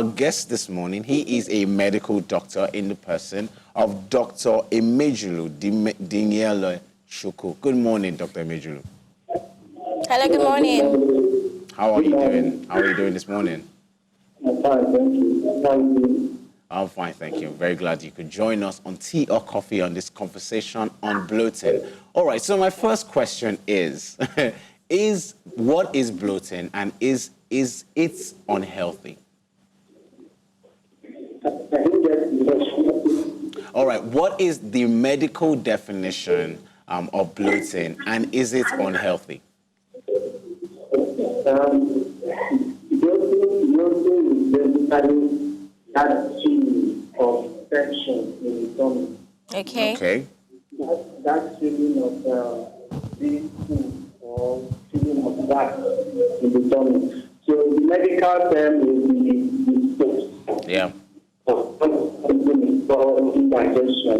Guest this morning, he is a medical doctor in the person of Dr. Emejulu Dinielo Shoko. Good morning, Dr. Emejulu. Hello, good morning. How are you doing? How are you doing this morning? I'm fine, thank you. How are you doing? I'm fine, thank you. I'm very glad you could join us on Tea or Coffee on this conversation on bloating. All right, so my first question is, what is bloating and is it unhealthy? All right, what is the medical definition of bloating and is it unhealthy? Bloating is basically that feeling of tension in the tummy. Okay. That feeling of being full or feeling of gas in the tummy. So the medical term is the state. Yeah. For indigestion.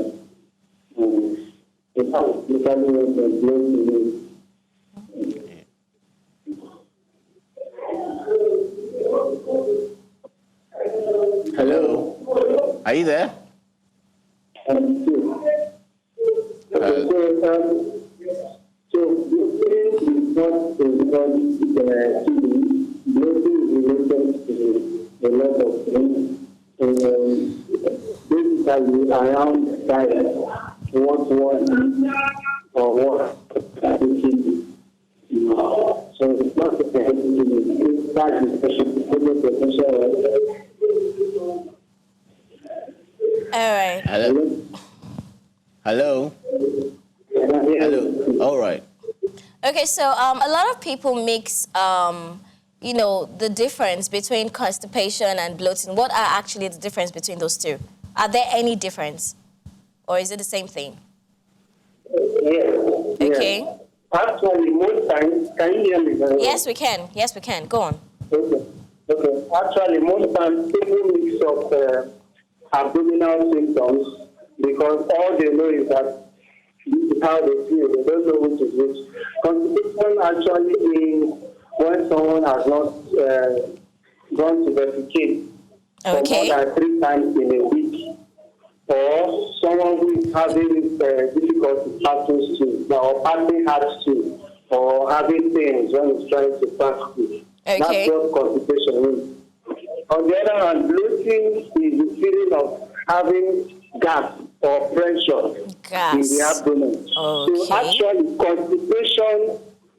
It's basically what the bloating is. Hello? Are you there? So bloating is not bloating is related to a lot of things. Basically around diet, what one or what kidney. So it's not a it's that discussion. All right. Hello? Hello? Hello? All right. Okay, so a lot of people mix, the difference between constipation and bloating. What are actually the difference between those two? Are there any difference? Or is it the same thing? Yes. Okay. Yes. Actually, most times, can you hear me very well? Yes, we can. Yes, we can. Go on. Okay. Actually, most times people mix up abdominal symptoms because all they know is that this is how they feel. They don't know which is which. Constipation actually means when someone has not gone to defecate for more than 3 times in a week, or someone who is having difficulty passing stool, or passing hard stool, or having pains when he's trying to pass stool. Okay. That's what constipation means. On the other hand, bloating is the feeling of having gas or pressure in the abdomen. Okay. So actually, constipation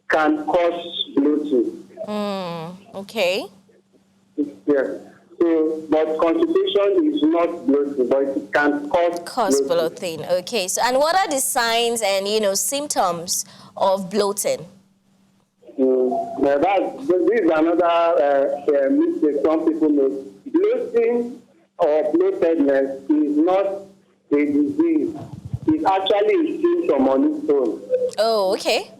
can cause bloating. Okay. Yeah. So, but constipation is not bloating, but it can cause bloating. Okay. So, and what are the signs and symptoms of bloating? This is another mistake some people make. Bloating or bloatedness is not a disease. It's actually a symptom on its own. Oh, okay.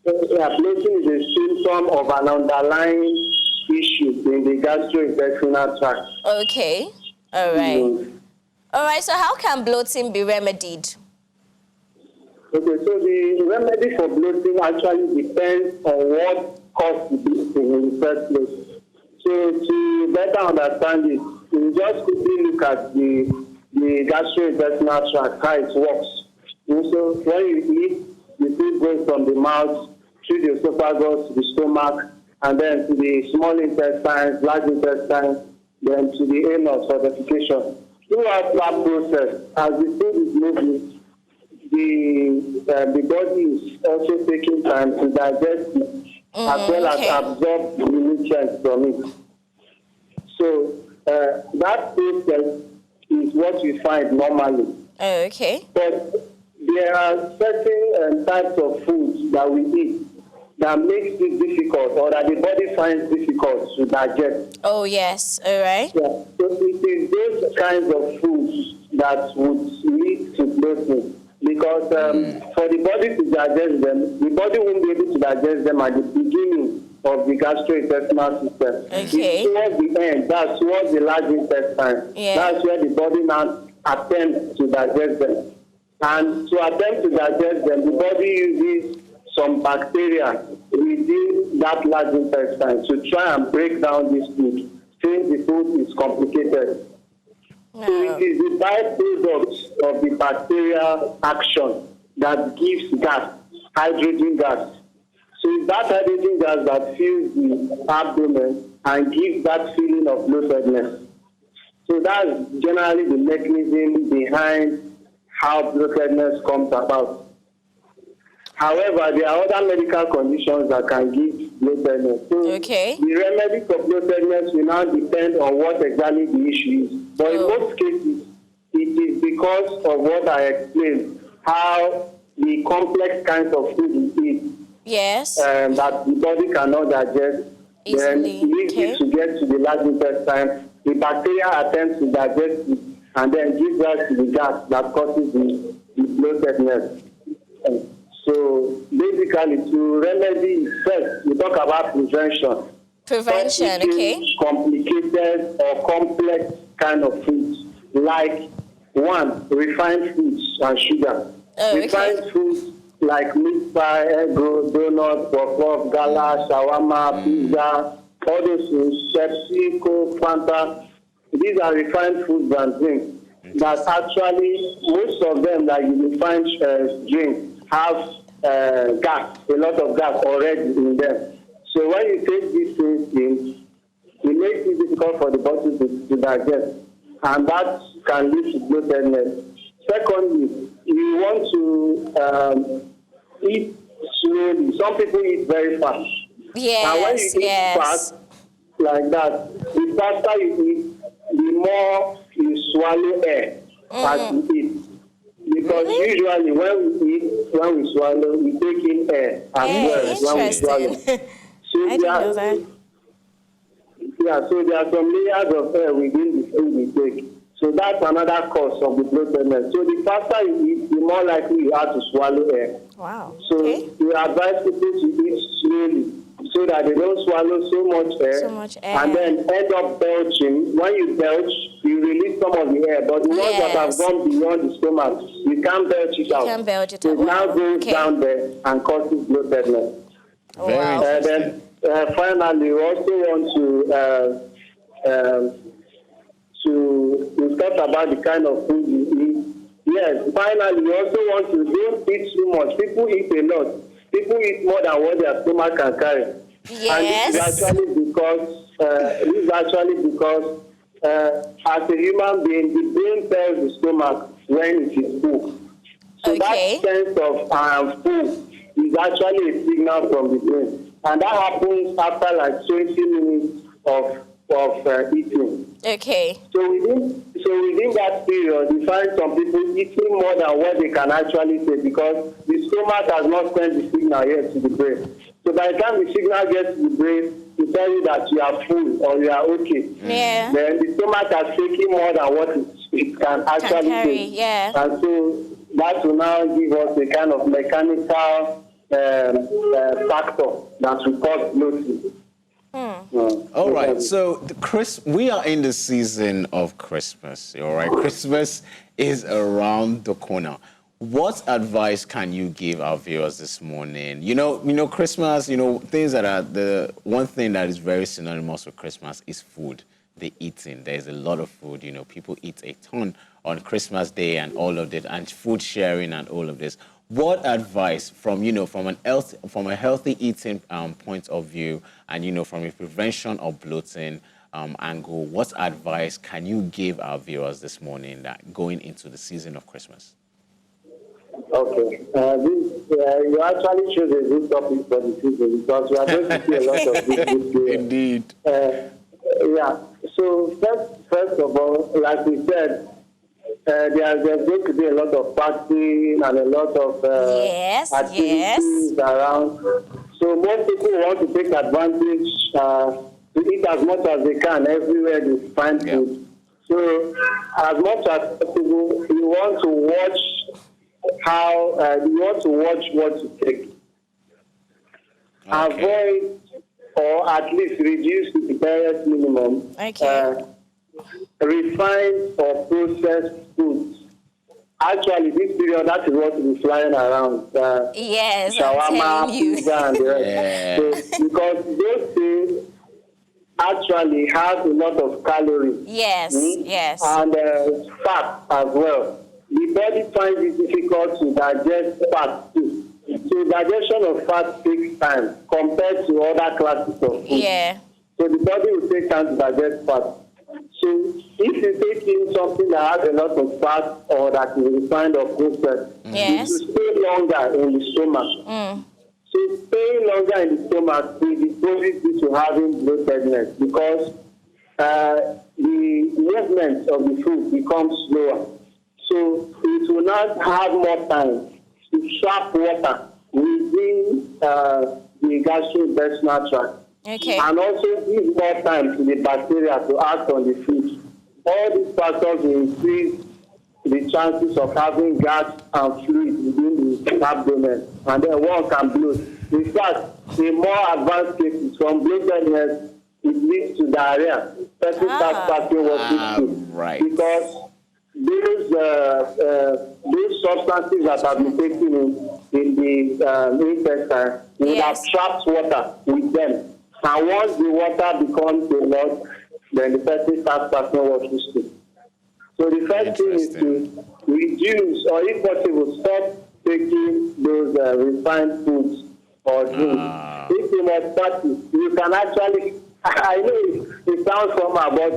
Yeah, bloating is a symptom of an underlying issue in the gastrointestinal tract. Okay. All right. All right. So how can bloating be remedied? Okay, so the remedy for bloating actually depends on what caused the bloating in the first place. So to better understand it, we just quickly look at the gastrointestinal tract, how it works. So when you eat, the food goes from the mouth through the esophagus to the stomach, and then to the small intestine, large intestine, then to the anus for defecation. Throughout that process, as the food is moving, the body is also taking time to digest it, as well as absorb the nutrients from it. So that process is what we find normally. Okay. But there are certain types of foods that we eat that makes it difficult, or that the body finds difficult to digest. Oh, yes. All right. Yeah. So it is those kinds of foods that would lead to bloating. Because for the body to digest them, the body won't be able to digest them at the beginning of the gastrointestinal system. Okay. It's towards the end, that's towards the large intestine. Yeah. That's where the body now attempts to digest them. And to attempt to digest them, the body uses some bacteria within that large intestine to try and break down this food since the food is complicated. So it is the byproduct of the bacterial action that gives gas, hydrogen gas. So it's that hydrogen gas that fills the abdomen and gives that feeling of bloatedness. So that's generally the mechanism behind how bloatedness comes about. However, there are other medical conditions that can give bloatedness. So the remedy for bloatedness will now depend on what exactly the issue is. But in most cases, it is because of what I explained, how the complex kinds of food we eat that the body cannot digest, then leads it to get to the large intestine. The bacteria attempts to digest it and then gives rise to the gas that causes the bloatedness. So basically, to remedy first, we talk about prevention. Prevention, complicated or complex kind of foods, like one, refined foods and sugar. Refined foods like meat pie, egg roll, donuts, puff, gala, shawarma, pizza, all those foods, Pepsi, Coke, Fanta. These are refined foods and drinks that actually, most of them that you refine drinks have gas, a lot of gas already in them. So when you take these things in, it makes it difficult for the body to digest, and that can lead to bloatedness. Secondly, you want to eat slowly. Some people eat very fast. And when you eat fast like that, the faster you eat, the more you swallow air as you eat. Because usually when we swallow, we take in air as well when we swallow. So so there are some layers of air within the food we take. So that's another cause of the bloatedness. So the faster you eat, the more likely you are to swallow air. Wow. So we advise people to eat slowly so that they don't swallow so much air, and then end up belching. When you belch, you release some of the air, but the ones that have gone beyond the stomach, you can't belch it out. So it now goes down there and causes bloatedness. Then finally, we also want to talk about the kind of food you eat. Yes, finally, we also want to don't eat too much. People eat a lot. People eat more than what their stomach can carry. Yes. And this is actually because as a human being, the brain tells the stomach when it is full. So that sense of I am full is actually a signal from the brain. And that happens after like 20 minutes of eating. So within that period, you find some people eating more than what they can actually say because the stomach has not sent the signal yet to the brain. So by the time the signal gets to the brain, to tell you that you are full or you are okay, then the stomach has taken more than what it can actually say. And so that will now give us a kind of mechanical factor that will cause bloating. All right, so we are in the season of Christmas, all right? Christmas is around the corner. What advice can you give our viewers this morning? You know, Christmas, things that are the one thing that is very synonymous with Christmas is food, the eating. There's a lot of food, people eat a ton on Christmas Day and all of it, and food sharing and all of this. What advice from a healthy eating point of view and, from a prevention of bloating angle, what advice can you give our viewers this morning that going into the season of Christmas? Okay. You actually chose a good topic for the season because we are going to see a lot of this. Indeed. So first of all, like we said, there's going to be a lot of fasting and a lot of activities around. So most people want to take advantage to eat as much as they can everywhere they find food. So as much as possible, you want to watch what you take. Avoid or at least reduce to the barest minimum. Refined or processed foods. Actually, this period, that is what is flying around. Shawarma, pizza, and the rest. So, because those things, actually has a lot of calories. Yes, yes. And fat as well. The body finds it difficult to digest fat too. So digestion of fat takes time compared to other classes of food. Yeah. So the body will take time to digest fat. So if you take in something that has a lot of fat or that is refined or processed, Yes. it will stay longer in the stomach. So staying longer in the stomach predisposes you to having bloatedness because the movement of the food becomes slower. So it will not have more time to trap water within the gastrointestinal tract. Okay. And also give more time to the bacteria to act on the food. All these factors will increase the chances of having gas and fluid within the abdomen, and then one can bloat. In fact, in more advanced cases, from bloatedness, it leads to diarrhea. Person starts starting what right. because those substances that have been taken in the intestine would have trapped water with them. And once the water becomes a lot, then the person starts starting what to. So the first thing is to reduce, or if possible, stop taking those refined foods or drinks. If you must practice, you can actually, I know it sounds somehow, but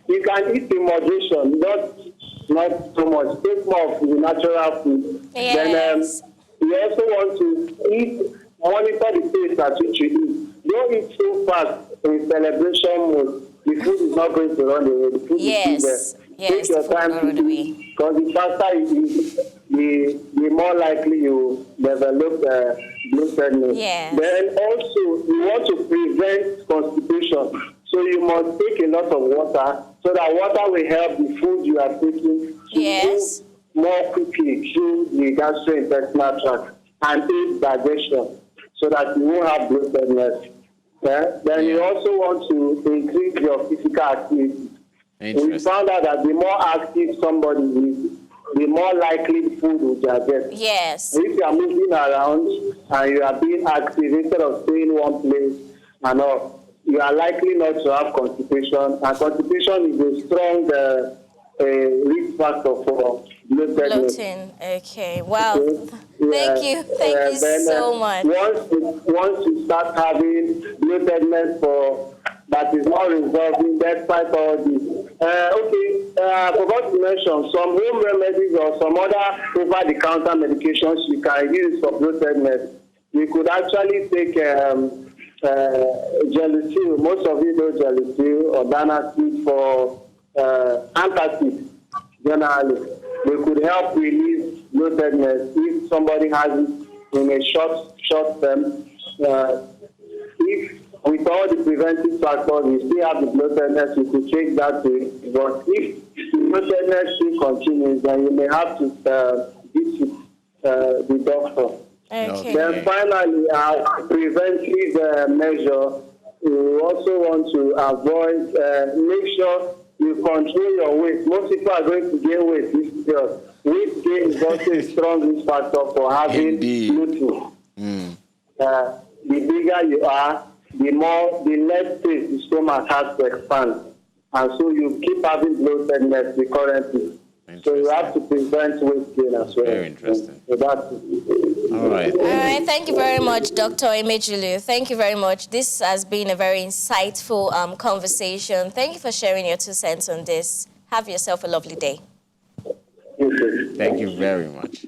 you can eat in moderation, not so much. Take more of the natural food. Yes. Then you also want to monitor the pace at which you eat. Don't eat so fast in celebration mode. The food is not going to run away. The food is still there. Yes, take your time to eat, because the faster you eat, the more likely you develop bloatedness. Yes. Then also, you want to prevent constipation. So you must take a lot of water, so that water will help the food you are taking to move more quickly through the gastrointestinal tract and aid digestion, so that you won't have bloatedness. Yeah? Then you also want to increase your physical activity. We found out that the more active somebody is, the more likely food will digest. Yes. So if you are moving around and you are being active instead of staying in one place and all, you are likely not to have constipation. And constipation is a strong risk factor for bloatedness. Bloating. Okay. Wow. Okay. Thank you then, so much. Once you start having bloatedness that is not resolving despite all this. I forgot to mention some home remedies or some other over-the-counter medications you can use for bloatedness. You could actually take Gelusil, most of you know Gelusil or Danacid for antacid generally. They could help release bloatedness if somebody has it in a short term. If with all the preventive factors, you still have the bloatedness, you could take that way. But if the bloatedness still continues, then you may have to visit the doctor. Okay. Then finally, as preventive measure, you also want to avoid, make sure you control your weight. Most people are going to gain weight this year. Weight gain is also a strong risk factor for having bloating. The bigger you are, the less space the stomach has to expand. And so you keep having bloatedness recurrently. So you have to prevent weight gain as well. Very interesting. So that's it. All right. All right. Thank you very much, Dr. Emejulu. Thank you very much. This has been a very insightful conversation. Thank you for sharing your 2 cents on this. Have yourself a lovely day. Okay. Thank you very much.